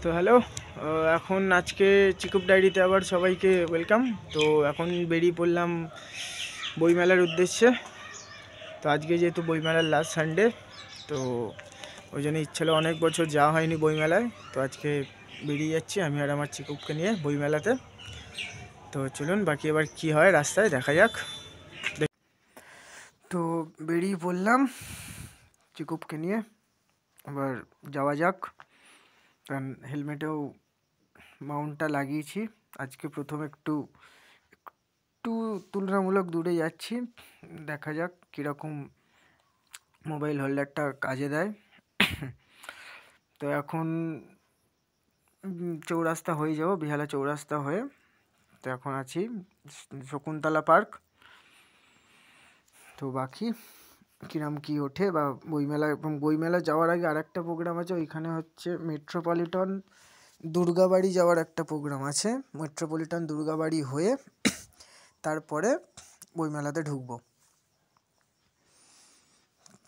তো হ্যালো, এখন আজকে চিকুপ ডায়েরিতে আবার সবাইকে ওয়েলকাম। তো এখন বেরিয়ে পড়লাম বইমেলার উদ্দেশ্যে। তো আজকে যেহেতু বইমেলার লাস্ট সানডে, তো ওই জন্য ইচ্ছে হলো, অনেক বছর যাওয়া হয়নি বইমেলায়। তো আজকে বেরিয়ে যাচ্ছি আমি আর আমার চিকুপকে নিয়ে বইমেলাতে। তো চলুন বাকি এবার কি হয় রাস্তায় দেখা যাক। তো বেরিয়ে পড়লাম চিকুপকে নিয়ে, এবার যাওয়া যাক। কারণ হেলমেটেও মাউন্টটা লাগিয়েছি। আজকে প্রথম একটু তুলনামূলক দূরে যাচ্ছি, দেখা যাক কীরকম মোবাইল হোল্ডারটা কাজে দেয়। তো এখন চৌরাস্তা হয়ে যাব, বেহালা চৌরাস্তা হয়ে। তো এখন আছি শকুন্তলা পার্ক। তো বাকি কিরম কি ওঠে বা বইমেলা, এবং বইমেলা যাওয়ার আগে আর একটা প্রোগ্রাম আছে, ওইখানে হচ্ছে মেট্রোপলিটন দুর্গাবাড়ি যাওয়ার একটা প্রোগ্রাম আছে। মেট্রোপলিটন দুর্গাবাড়ি হয়ে তারপরে বইমেলাতে ঢুকবো।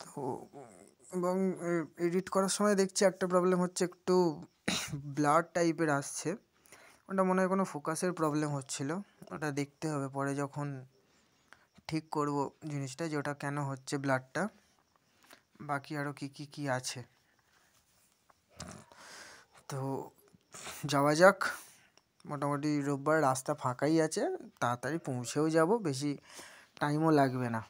তো এবং এডিট করার সময় দেখছি একটা প্রবলেম হচ্ছে, একটু ব্লার টাইপের আসছে। ওটা মনে হয় কোনো ফোকাসের প্রবলেম হচ্ছিল, ওটা দেখতে হবে পরে যখন ঠিক করব জিনিসটা, যে ওটা কেন হচ্ছে ব্লারটা। বাকি আরও কি আছে। তো যাওয়া যাক। মোটামুটি রোববার রাস্তা ফাঁকাই আছে, তাড়াতাড়ি পৌঁছেও যাব, বেশি টাইমও লাগবে না।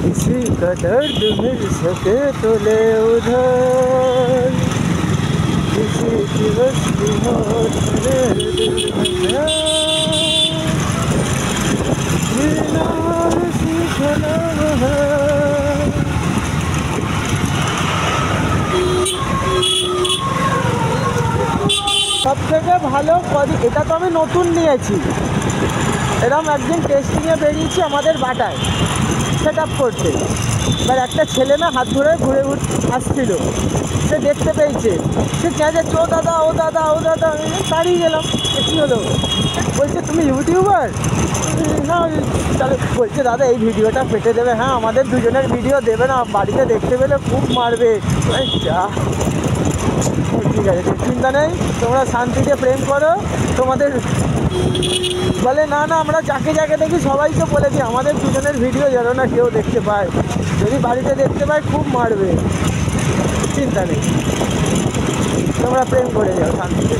किसी का दर्द मिल सके तो ले उधर, किसी की बस्ती हो तेरे दिल में, जीना सीखना है। সব থেকে ভালো এটা তো আমি নতুন নিয়েছি, এরকম একদিন টেস্টিংয়ে বেরিয়েছি আমাদের বাটায় সেট আপ করতে। এবার একটা ছেলে না হাত ধরে ঘুরে আসছিল, সে দেখতে পেয়েছে, সে চেঁচাচ্ছে, ও দাদা ও দাদা ও দাদা। দাঁড়িয়ে গেলাম, কী হলো? বলছে তুমি ইউটিউবার? না, তাহলে বলছে দাদা এই ভিডিওটা পেটে দেবে। হ্যাঁ, আমাদের দুজনের ভিডিও দেবে না, বাড়িতে দেখতে পেলে খুব মারবে। যা, ঠিক আছে, চিন্তা নেই, তোমরা শান্তিতে প্রেম করো। তোমাদের বলে না না, আমরা যাকে যাকে দেখি সবাইকে বলে দিই আমাদের দুজনের ভিডিও যেন না কেউ দেখতে পায়, যদি বাড়িতে দেখতে পায় খুব মারবে। চিন্তা নেই, তোমরা প্রেম করে যাও শান্তিতে।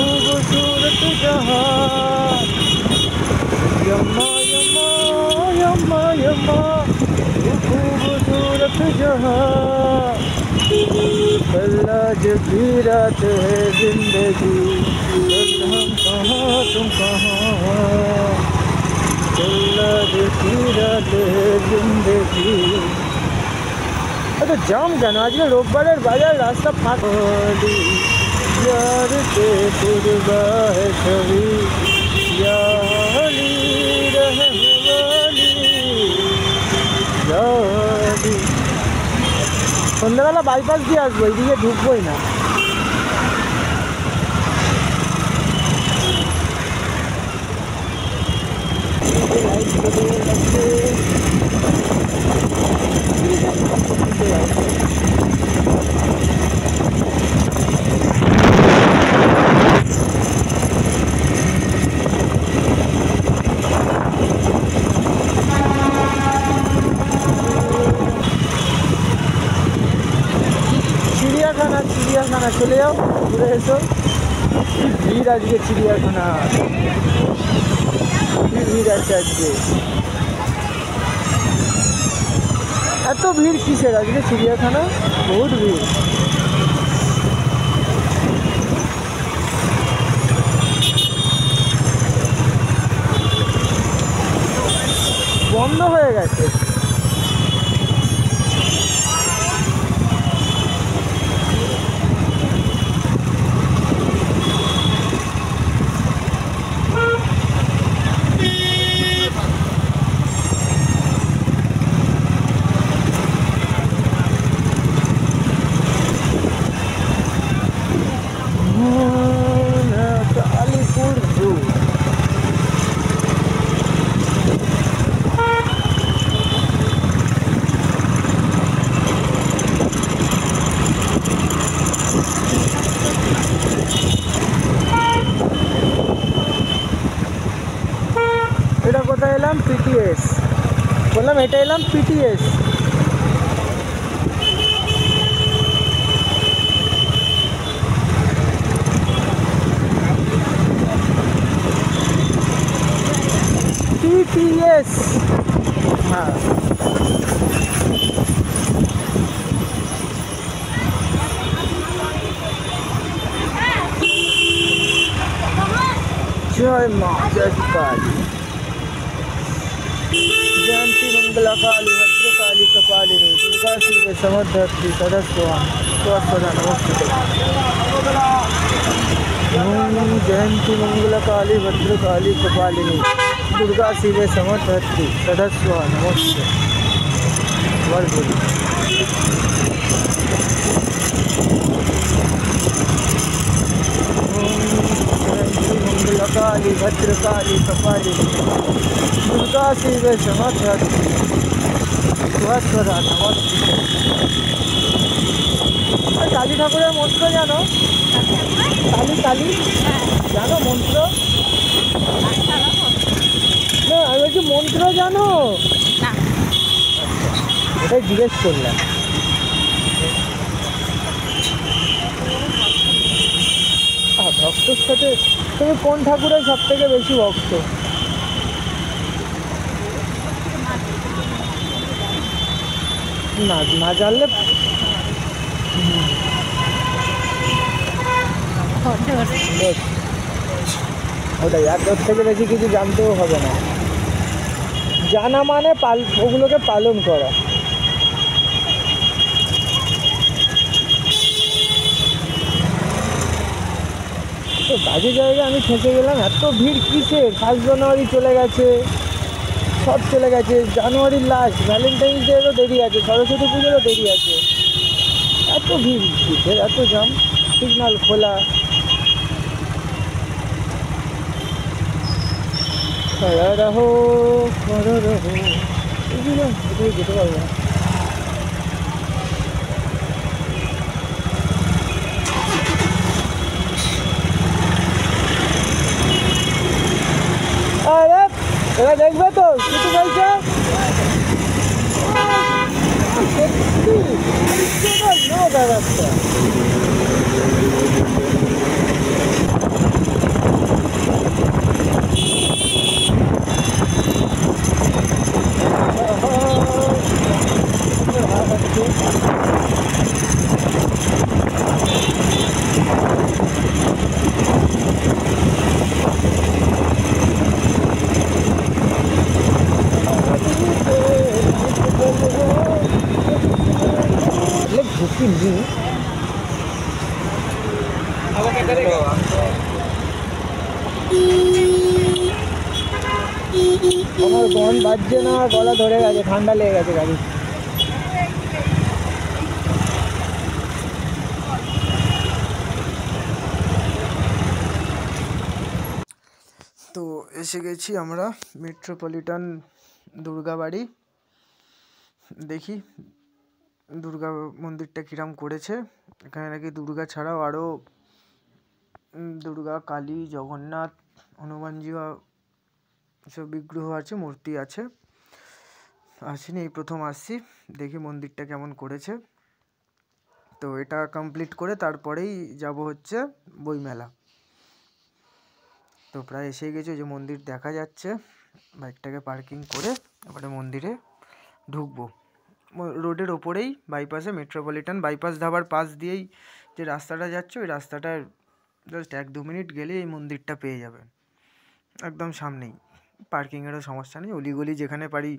खूबसूरत जहां, यम्मा यम्मा यम्मा यम्मा खूबसूरत जहां, कल आज की रात है जिंदगी, कल हम कहाँ तुम कहाँ, कल आज की रात है जिंदगी। तो जाम কেন আজকে রোববারের বাজার, রাস্তা ফাঁকা। यार के पुरबा है छवि, याली रहने वाली याली। সন্ধ্যাবেলা বাইপাস দিয়ে আসবো, এইদিকে ঢুকবোই না। চিড়িয়াখানা চলে যাও, ঘুরে এসো। ভিড় আজকে চিড়িয়াখানা, ভিড় আছে আজকে। এত ভিড় কিসের আজকে চিড়িয়াখানা? বহুত ভিড়। বন্ধ হয়ে গেছে। বললাম এটা এলাম পিটিএস। পিটিএস, হ্যাঁ। जय माँ जय काली, जयंती मंगला काली भद्रकाली कपालिनी दुर्गा शिव समर्थी सरस्वती स्वस्वदा नमस्ते। जयंती मंगला काली भद्रकाली कपालिनी दुर्गा शिव समर्थी सरस्वती नमस्ते। वर्गुली काली भद्रकाली कपालिनी दुर्गा शिव समर्थी स्वस्वदा नमस्ते। काली ठाकुरेर मंत्र जानो? काली काली जानो मंत्र? ना আমি বলছি মন্ত্র জানো? না, এটাই জিজ্ঞেস করলাম। ভক্তর সাথে তুমি কোন ঠাকুরের সব থেকে বেশি ভক্ত? না না জানলে ওটাই, আর ওর থেকে বেশি কিছু জানতেও হবে না, জানা মানে ওগুলোকে পালন করা। তো বাজে জায়গায় আমি ফেঁসে গেলাম। এত ভিড় কিসের? 1 জানুয়ারি চলে গেছে, সব চলে গেছে, জানুয়ারির লাস্ট, ভ্যালেন্টাইন্স ডেরও দেরি আছে, সরস্বতী পুজোরও দেরি আছে। এত ভিড় কিসের? এত জাম, সিগনাল খোলা। খড়া রহো খড়া রহো, এগুলো যেতে পারবো না। আরে এরা দেখবে তো কিছু বলছে রাস্তা। আমার গন বাজছে না, গলা ধরে গেছে, ঠান্ডা লেগে গেছে গাড়ি। তো এসে গেছি আমরা মেট্রোপলিটন দুর্গাবাড়ি। দেখি দুর্গা মন্দিরটা কিরম করেছে। এখানে নাকি দুর্গা ছাড়াও আরও দুর্গা, কালী, জগন্নাথ, হনুমানজি সব বিগ্রহ আছে, মূর্তি আছে। আসিনি, এই প্রথম আসছি, দেখি মন্দিরটা কেমন করেছে। তো এটা কমপ্লিট করে তারপরেই যাব হচ্ছে বইমেলা। তো প্রায় এসেই গেছে, যে মন্দির দেখা যাচ্ছে। বাইকটাকে পার্কিং করে এবারে মন্দিরে ঢুকবো। রোডের ওপরেই, বাইপাসে, মেট্রোপলিটন বাইপাস ধাবার পাশ দিয়েই যে রাস্তাটা যাচ্ছে, ওই রাস্তাটার জাস্ট 1-2 মিনিট গেলেই এই মন্দিরটা পেয়ে যাবে, একদম সামনেই। পার্কিংয়েরও সমস্যা নেই, অলিগলি যেখানে পারি,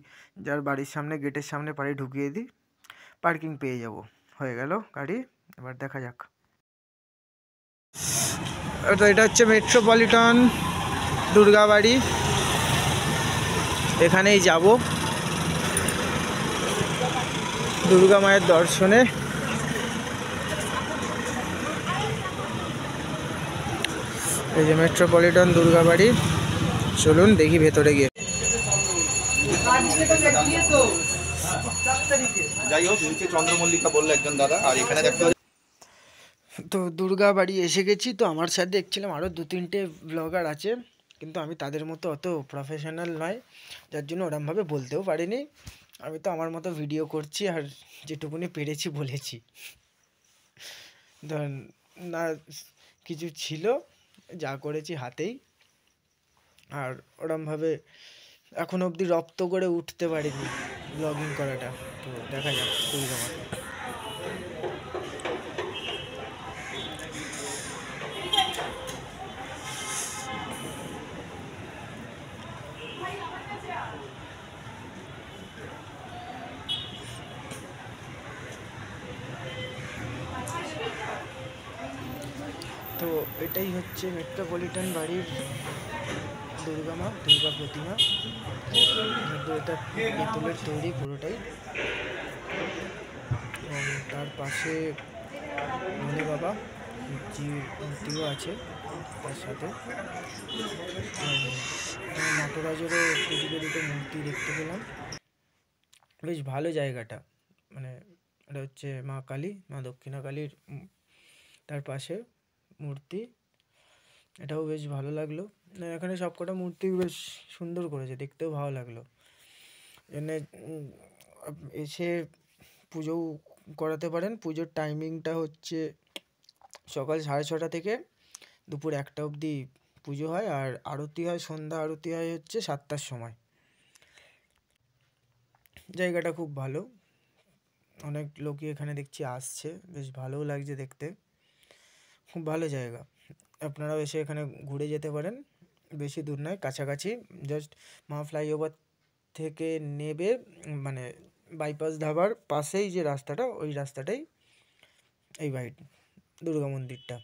যার বাড়ির সামনে গেটের সামনে পারি ঢুকিয়ে দিই, পার্কিং পেয়ে যাব। হয়ে গেল গাড়ি, এবার দেখা যাক। তো এটা হচ্ছে মেট্রোপলিটন দুর্গাবাড়ি, এখানেই যাব দুর্গা মায়ের দর্শনে। এই যে মেট্রোপলিটন দুর্গাবাড়ি, চলুন দেখি ভেতরে গিয়ে। যাই হোক, নিচে চন্দ্রমল্লিকা বললো একজন দাদা, আর এখানে দেখতে তো দুর্গাবাড়ি এসে গেছি। তো আমার সাথে দেখছিলাম আরও 2-3টে ব্লগার আছে, কিন্তু আমি তাদের মতো অত প্রফেশনাল নয়, যার জন্য ওরমভাবে বলতেও পারিনি। আমি তো আমার মতো ভিডিও করছি আর যেটুকুনি পেরেছি বলেছি। ধর না কিছু ছিল, যা করেছি হাতেই। আর ওরমভাবে এখন অবধি রপ্ত করে উঠতে পারিনি ব্লগিং করাটা। তো দেখা যাক দুর্গা মাতা। তো এটাই হচ্ছে মেট্রোপলিটন বাড়ির দুর্গা মা, দুর্গা প্রতিমা। কিন্তু এটা পিতলের তৈরি পুরোটাই। এবং তার পাশে ভোলে বাবা যে মূর্তিও আছে তার সাথে। নটরাজেরও দুটো মূর্তি দেখতে পেলাম। বেশ ভালো জায়গাটা, মানে এটা হচ্ছে মা কালী, মা দক্ষিণা কালীর তার পাশে মূর্তি। এটাও বেশ ভালো লাগলো। এখানে সবকটা মূর্তি বেশ সুন্দর করেছে, দেখতেও ভালো লাগলো। এনে এসে পুজোও করাতে পারেন। পুজোর টাইমিংটা হচ্ছে সকাল 6:30 থেকে দুপুর 1টা অবধি পুজো হয়। আর আরতি হয়, সন্ধ্যা আরতি হয় হচ্ছে 7টার সময়। জায়গাটা খুব ভালো, অনেক লোকই এখানে দেখছি আসছে, বেশ ভালোও লাগছে দেখতে। খুব ভালো জায়গা, আপনারাও এসে এখানে ঘুরে যেতে পারেন। বেশি দূর নয়, কাছাকাছি। জাস্ট মা ফ্লাইওভার থেকে নেবে, মানে বাইপাস ধাবার পাশেই যে রাস্তাটা, ওই রাস্তাটাই এই বাড়ি দুর্গা মন্দিরটা।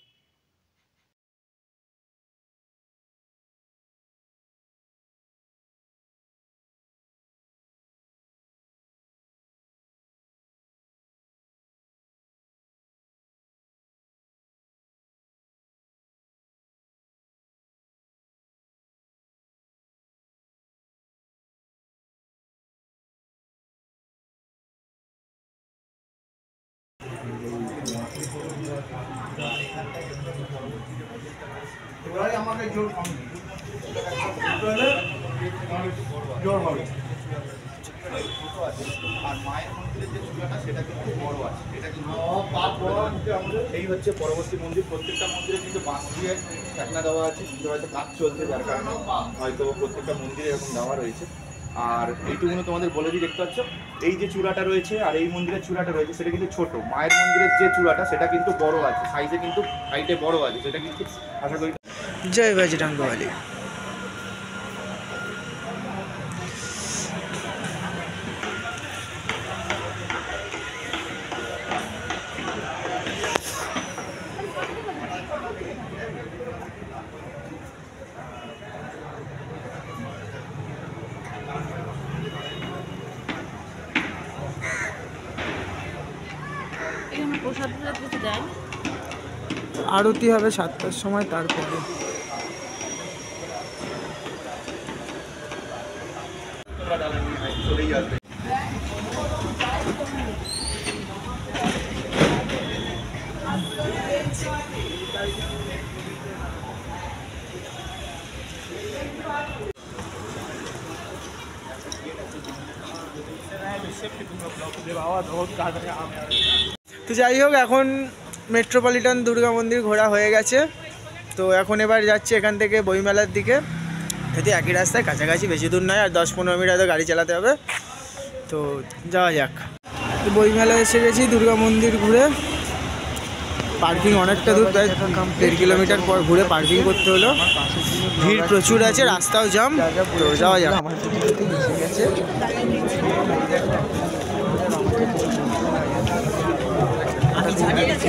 আমাকে জোর হবে। আর মায়ের মন্দিরের যে চূড়াটা সেটা কিন্তু বড় আছে, এটা কিন্তু এই হচ্ছে পরবর্তী মন্দির। প্রত্যেকটা মন্দিরে কিন্তু বাঁশ দিয়ে ঢাকনা দেওয়া আছে, কিন্তু হয়তো কাজ চলছে যার কারণে হয়তো প্রত্যেকটা মন্দিরে এরকম দেওয়া রয়েছে। আর এইটুকুনো তোমাদের বলে দিই, দেখতে পাচ্ছ এই যে চূড়াটা রয়েছে আর এই মন্দিরের চূড়াটা রয়েছে সেটা কিন্তু ছোট। মায়ের মন্দিরের যে চূড়াটা সেটা কিন্তু বড় আছে, সাইজে কিন্তু হাইটে বড় আছে, সেটা কিন্তু আশা করি। জয় বজরংবলী। আরতি হবে 7টার সময়, তারপরে চলেই আসবে। তো যাই হোক, এখন মেট্রোপলিটন দুর্গা মন্দির ঘোরা হয়ে গেছে। তো এখন এবার যাচ্ছি এখান থেকে বইমেলার দিকে, যদি একই রাস্তায় কাছাকাছি, বেশি দূর নয়, আর 10-15 মিনিট হয়তো গাড়ি চালাতে হবে। তো যাওয়া যাক। তো বইমেলায় এসে গেছি, দুর্গা মন্দির ঘুরে। পার্কিং অনেকটা দূর, প্রায় 1.5 কিলোমিটার পর ঘুরে পার্কিং করতে হলো। ভিড় প্রচুর আছে, রাস্তাও জাম। তো যাওয়া যাক। আমার গেছে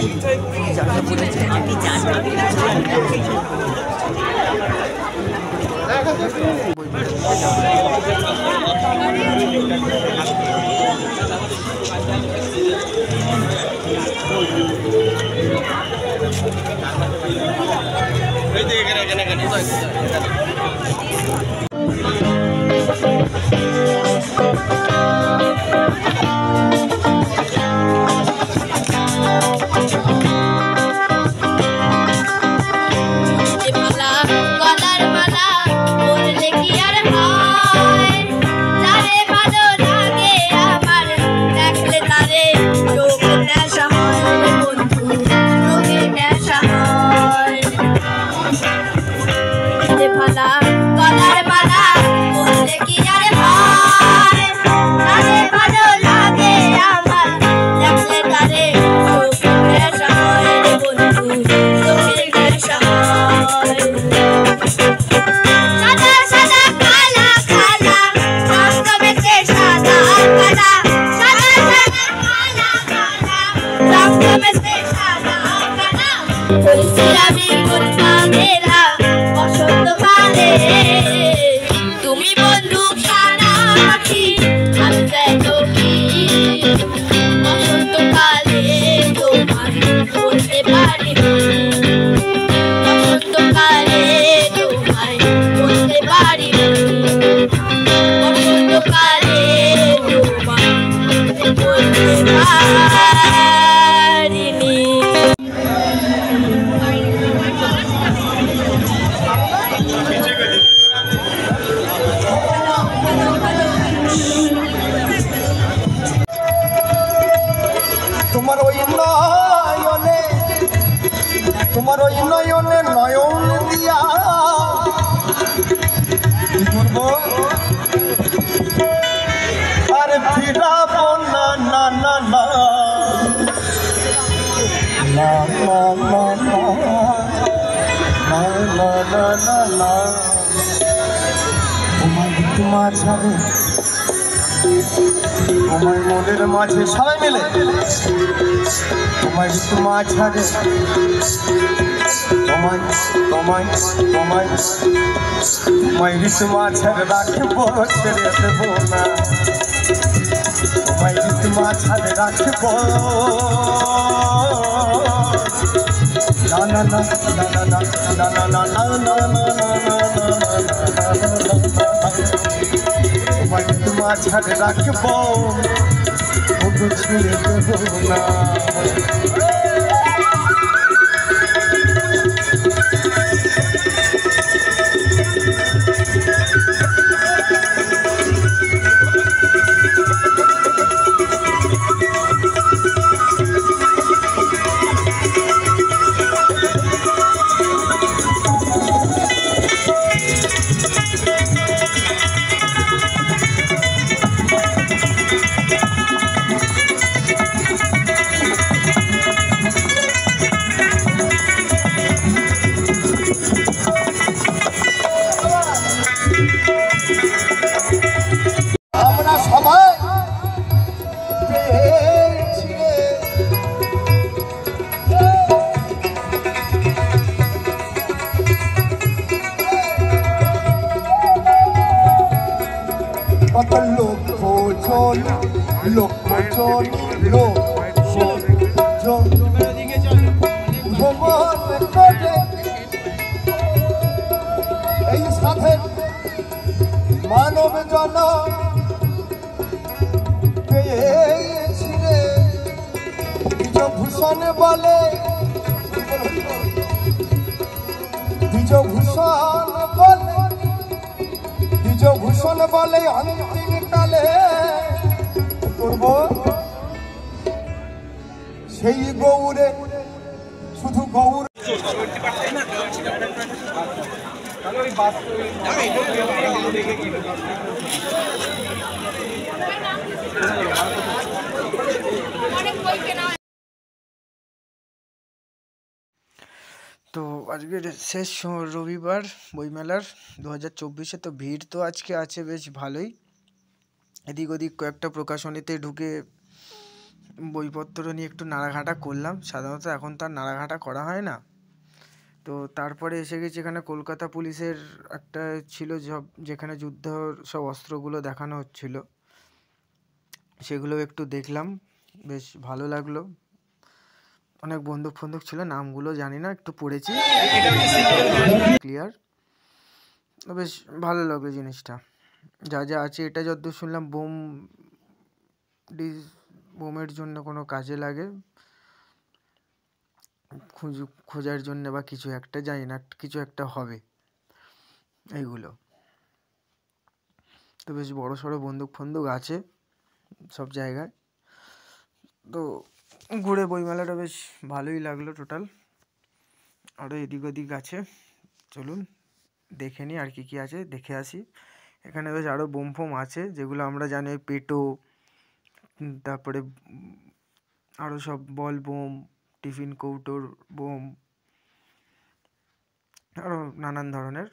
ফিরাবো না না না না না না না না না না না না না তোমার ছাড়ে তোমার মনের মাঝে সবাই মিলে তোমার তোমার ছাড়ে তোমায় তোমায় তোমায় তোমায় তোমার ছাড়ে রাখবো ছেড়ে দেবো না তোমায় তোমার ছাড়ে রাখবো না না না না না না না না না না তোমায় তোমার ছাড়ে রাখবো ছেড়ে দেবো না এই সাথে মানব জন পেয়েছিলে বিজভূষণ বলে বিজভূষণ বলে অন্তিম কালে করব সেই গৌরে শুধু গৌর তো আজকের শেষ রবিবার বইমেলার 2024-এ। তো ভিড় তো আজকে আছে বেশ ভালোই। এদিক ওদিক কয়েকটা প্রকাশনীতে ঢুকে বইপত্র নিয়ে একটু নাড়াঘাটা করলাম। সাধারণত এখন তো আর নাড়াঘাটা করা হয় না। তো তারপরে এসে গেছি এখানে কলকাতা পুলিশের একটা ছিল যেখানে যুদ্ধর সব অস্ত্রগুলো দেখানো হচ্ছিল, সেগুলো একটু দেখলাম, বেশ ভালো লাগলো। অনেক বন্দুক ফন্দুক ছিল, নামগুলো জানি না, একটু পড়েছি ক্লিয়ার। বেশ ভালো লাগলো জিনিসটা। যা যা আছে এটা যতদূর শুনলাম বোমের জন্য কোনো কাজে লাগে, খোঁজার জন্য বা কিছু একটা, জানি না, কিছু একটা হবে এইগুলো। তো বেশ বড় সড়ো বন্দুক ফন্দুক আছে সব জায়গায়। তো ঘুরে বইমেলাটা বেশ ভালোই লাগলো টোটাল। আরও এদিক ওদিক আছে, চলুন দেখে নিই আর কি আছে, দেখে আসি। এখানে বেশ আরও বোম ফোম আছে যেগুলো আমরা জানি, পেটো, তারপরে আরও সব বল বোম, টিফিন কৌটোর বোম, আরও নানান ধরনের।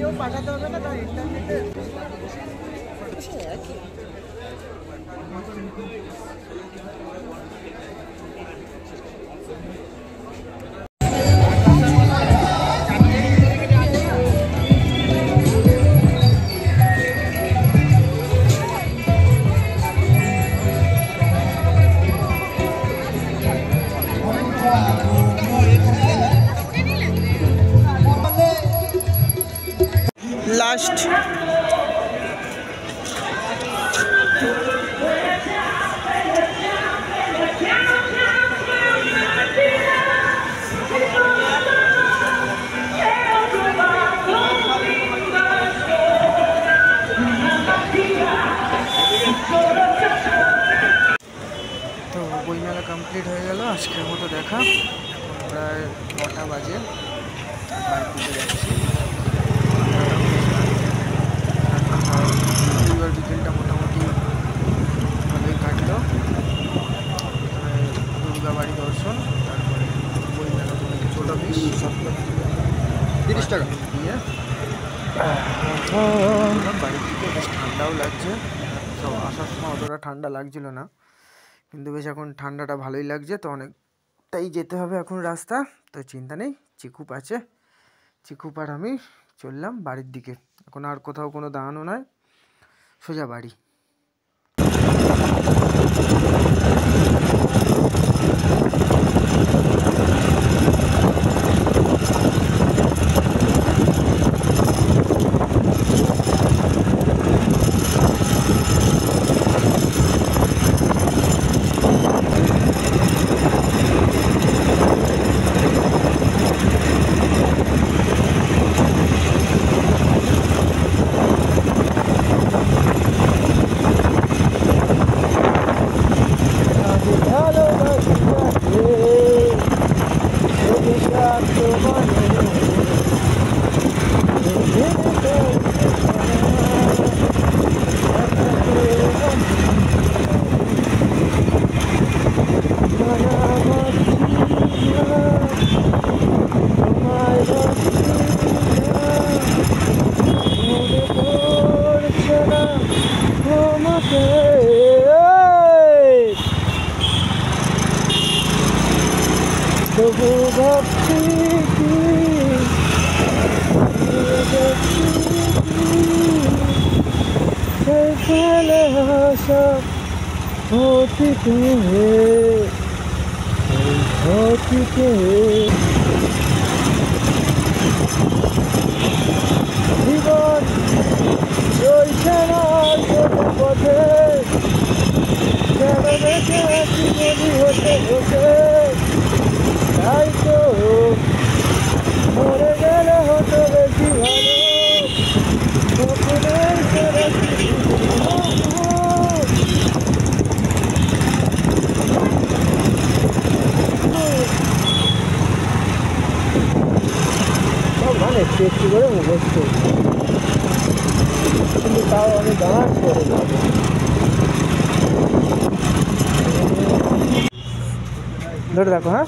ভিডিও পাঠাতে হবে না, তার ইন্টারনেটে লাস্ট তো বইমেলা কমপ্লিট হয়ে গেল আজকের মতো দেখা। প্রায় 9টা বাজে, বাড়ির দিকে যাচ্ছি। রবিবার বিকেলটা মোটামুটি ভালোই কাটলো। দুর্গা বাড়ি দর্শন, তারপরে বইমেলা তুমি ছোটো 30 টাকা দিয়ে বাড়ির দিকে। বেশ ঠান্ডাও লাগছে, তো আসার সময় অতটা ঠান্ডা লাগছিল না, কিন্তু বেশ এখন ঠান্ডাটা ভালোই লাগছে। তো অনেকটাই যেতে হবে এখন রাস্তা, তো চিন্তা নেই, চিকুপ আছে, চিকুপ আর আমি চললাম বাড়ির দিকে। এখন আর কোথাও কোনো দাঁড়ানো নয়, সোজা বাড়ি। তবু ভাবছি ফেলে আসা অতীতে অতীতে জীবন চলছে না পথে, কেন দেখে জীবনী হতে হতে, তাই তো মরে গেলে হতো বেশি ভালো। মানে একটু করে মুখস্থ, কিন্তু তাও আমি ডান্স করে ধরে দেখো। হ্যাঁ,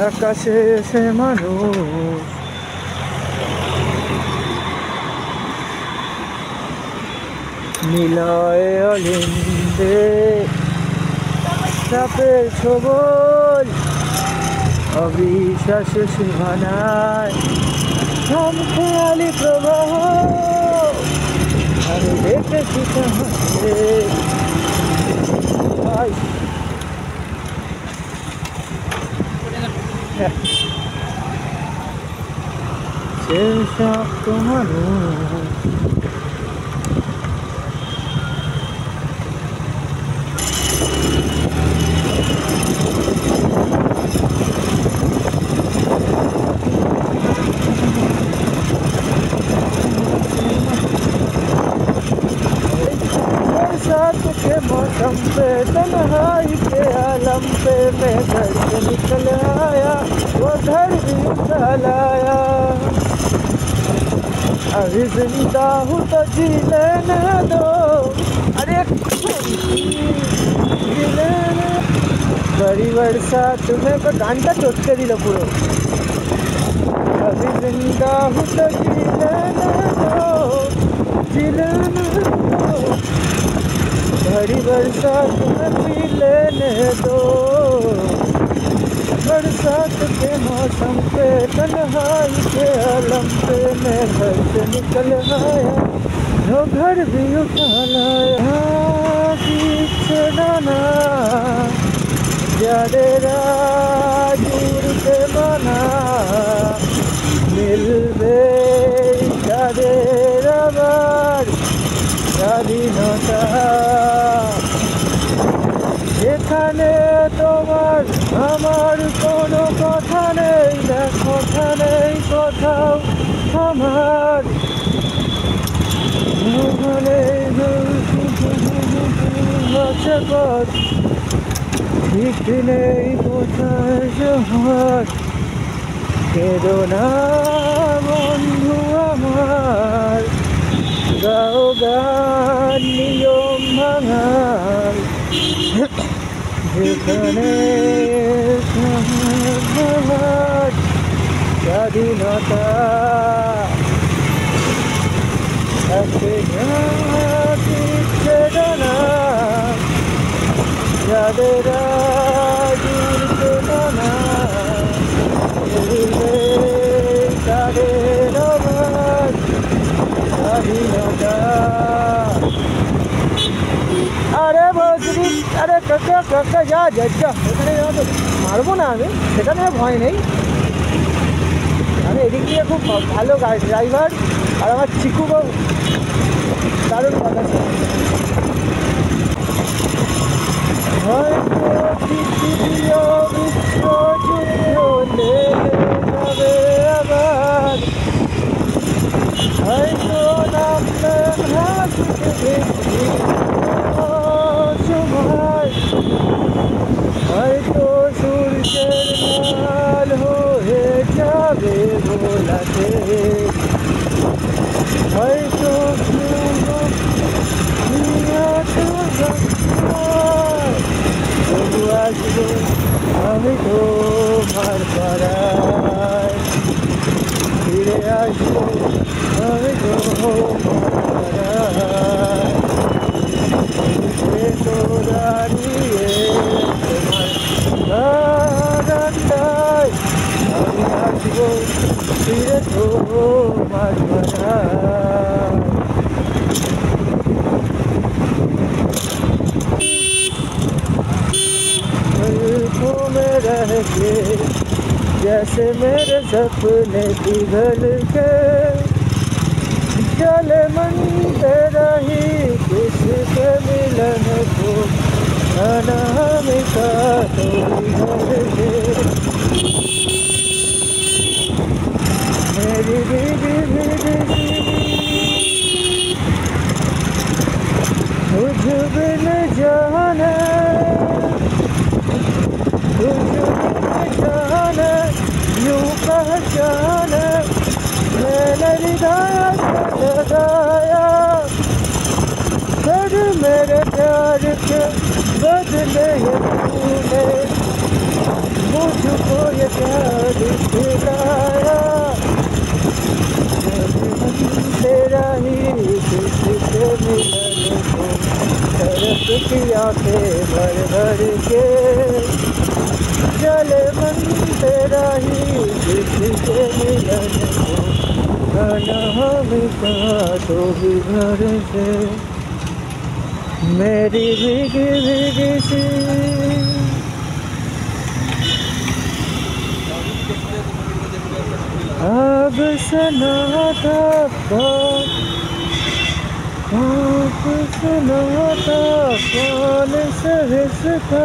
আকাশে এসে মানুষ মিলয় অলিন্দে, সাপের ছবল অবিশ্বাস সীমানায়, খেয়ালি প্রবাহ আমি দেখেছি শেষ মানুষ। बरसात के मौसम पे तन्हाई के आलम पे मैं घर से निकल आया, वो घर भी उछल आया। अभी जिंदा हूँ तो जी लेने दो, अरे जी लेने बरसात में तो गानটা চটকে দিল পুরো अभी जिंदा हूँ तो जी लेने दो भरी बरसात में पी लेने दो बरसात के मौसम पे तन्हाई के आलम पे मैं घर से निकल आया जो घर भी उठा लाया पीछे डाना जादे राजूर के बना मिलबे जादे रबर স্বাধীনতা এখানে তোমার আমার কোনো কথা নেই না কথা নেই কোথাও আমার ওখানে আছে পথ ঠিক নেই কোথায় শহর কেঁদো না বন্ধু আমার গাও গান নিয়ম ভাঙার যেখানে স্বাধীনতা আছে না যাদের জুড়তে না তাদের আবার স্বাধীনতা আরে বজরি আরে কাকা কাকা যা যা এখানে তো মারবো না আমি সেটা নিয়ে ভয় নেই আমি এদিক দিয়ে খুব ভালো গাড়ি ড্রাইভার আর আমার চিকু বাবু দারুণ কথা হয়তো পৃথিবীও বিশ্বযুদ্ধ যাবে আবার হয়তো নামবে হাসতে সময় হয়তো সূর্যের লাল হয়ে যাবে ভোলাতে হয়তো তবু আসবো আমি তোমার পাড়ায় ফিরে আসবো আমি তোমার পাড়ায় তো দাঁড়িয়ে তোমার বারান্দায় আমি আসবো ফিরে তোমার পাড়ায় में रह के जैसे मेरे सपने पिघल के जल मन रही किसके मिलन को अनामिका तो घर के मेरी बीवी तुझ बिन जाने जाने यूं पहचाने मैंने हृदय से लगाया फिर मेरे प्यार के बदले ये तूने मुझको ये प्यार दिलाया तेरा ही किससे मिलन को तरस किया के भर भर के चले मन तेरा ही किससे मिलन को अनामिका तो भी घर से मेरी भीगी भीगी सी अब सनाता आप सनाता कौन सहसता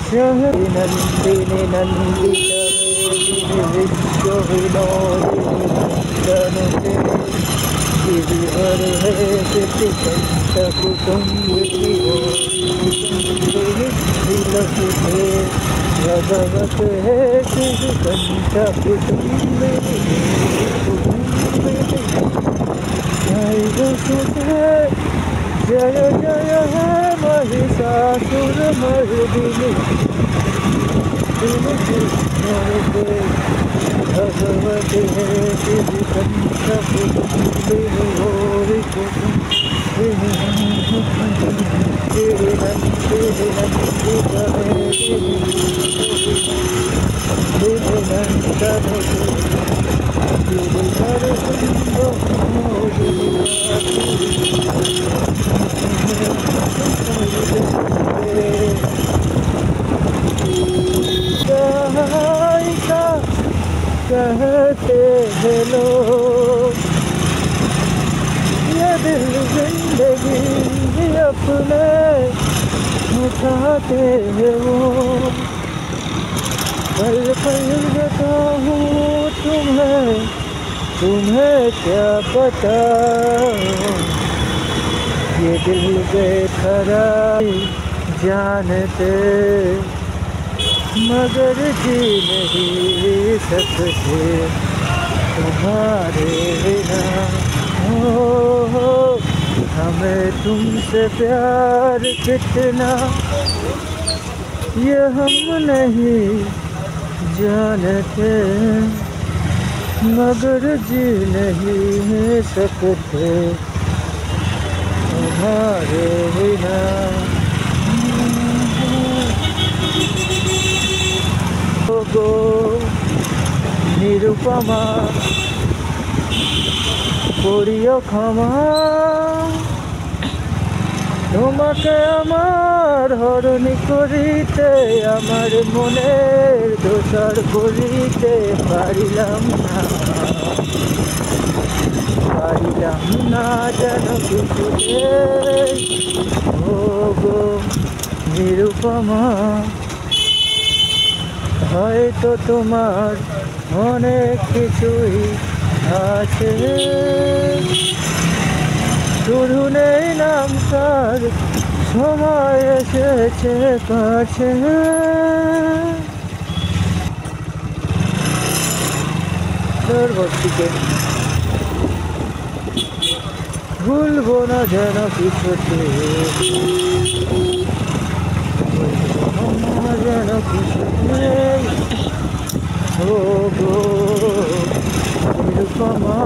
शहरी नंदिनी नंदित विश्व विनोदिनी गिरिवर है कंठ कुटुम्बिनी भगवत है कंठ कुटुम्बिनी जय जय जय है महिषासुर मर्दिनी भगवते कहते हैं लोग ये दिल जिंदगी अपने उठाते हैं वो पल पल बताऊँ तुम्हें क्या पता ये दिल बेकरार जानते मगर जी नहीं सकते तुम्हारे बिना हो हमें तुमसे प्यार कितना ये हम नहीं जानते मगर जी नहीं सकते तुम्हारे बिना गो निरुपमा করিও ক্ষমা তোমাকে আমার হরণি করিতে আমার মনের দোষর করিতে পারিলাম না যেন কিছুতে ও গো নিরুপমা হয়তো তোমার অনেক কিছুই আছে শুধু নেই নাম তার সময় এসেছে কাছে পরবর্তীকে ভুলবো না যেন কিছুতে যেন কিছুতে ও গো নিরুপমা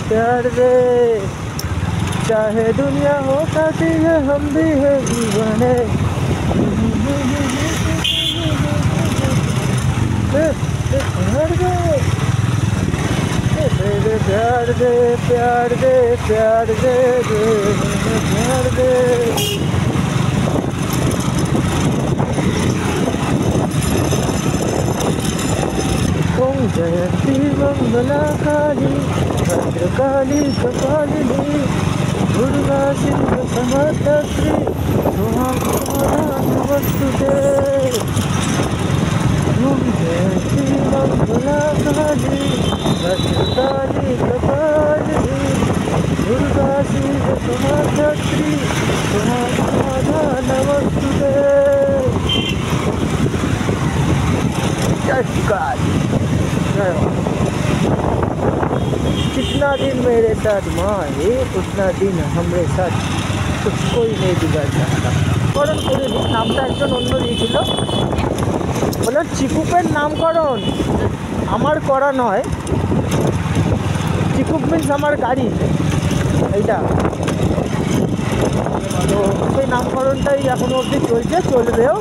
प्यार दे चाहे दुनिया हो सकती है हम भी है दीवाने प्यार दे प्यार दे प्यार दे प्यार दे ओम जयंती मंगला काली भद्रकाली कपालिनी दुर्गा सिंह समर्थत्री नमस्तुते ओम जयंती मंगला काली भद्रकाली कपालिनी दुर्गा सिंह समर्थत्री नमस्तुते जय काली जितना दिन मेरे साथ माँ है उतना दिन हमारे साथ कुछ कोई नहीं बिगाड़ सकता। করণ করে নামটা একজন অন্য দিয়েছিল বলে বলো চিকুপের নামকরণ আমার করা নয়, চিকুপ মিন্স আমার গাড়ি এইটা, তো সেই নামকরণটাই এখনো অবধি চলছে, চলবেও।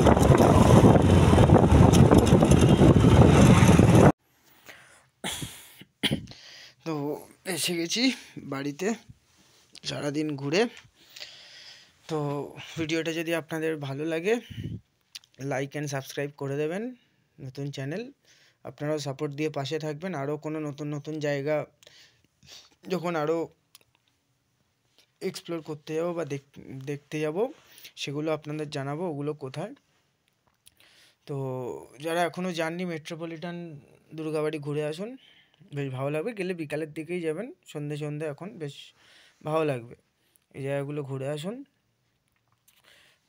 তো এসে গেছি বাড়িতে সারাদিন ঘুরে। তো ভিডিওটা যদি আপনাদের ভালো লাগে লাইক অ্যান্ড সাবস্ক্রাইব করে দেবেন, নতুন চ্যানেল আপনারাও সাপোর্ট দিয়ে পাশে থাকবেন। আরও কোনো নতুন নতুন জায়গা যখন আরও এক্সপ্লোর করতে যাবো বা দেখতে যাব সেগুলো আপনাদের জানাবো ওগুলো কোথায়। তো যারা এখনও যাননি মেট্রোপলিটন দুর্গাবাড়ি ঘুরে আসুন, বেশ ভালো লাগবে। গেলে বিকালের দিকেই যাবেন, সন্ধে সন্ধে এখন বেশ ভালো লাগবে। এই জায়গাগুলো ঘুরে আসুন।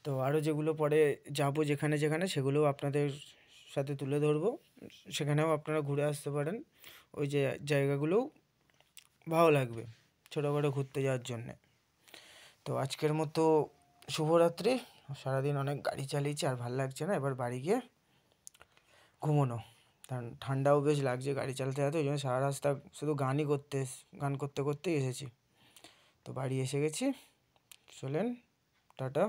তো আরও যেগুলো পরে যাব যেখানে যেখানে সেগুলোও আপনাদের সাথে তুলে ধরবো, সেখানেও আপনারা ঘুরে আসতে পারেন। ওই যে জায়গাগুলোও ভালো লাগবে ছোটোখাটো ঘুরতে যাওয়ার জন্যে। তো আজকের মতো শুভরাত্রি। সারাদিন অনেক গাড়ি চালিয়েছি, আর ভালো লাগছে না, এবার বাড়ি গিয়ে ঘুমোনো। কারণ ঠান্ডাও বেশ লাগছে গাড়ি চালাতে চালাতে, ওই জন্য সারা রাস্তা শুধু গান করতে করতেই এসেছি। তো বাড়ি এসে গেছি, চলেন টাটা।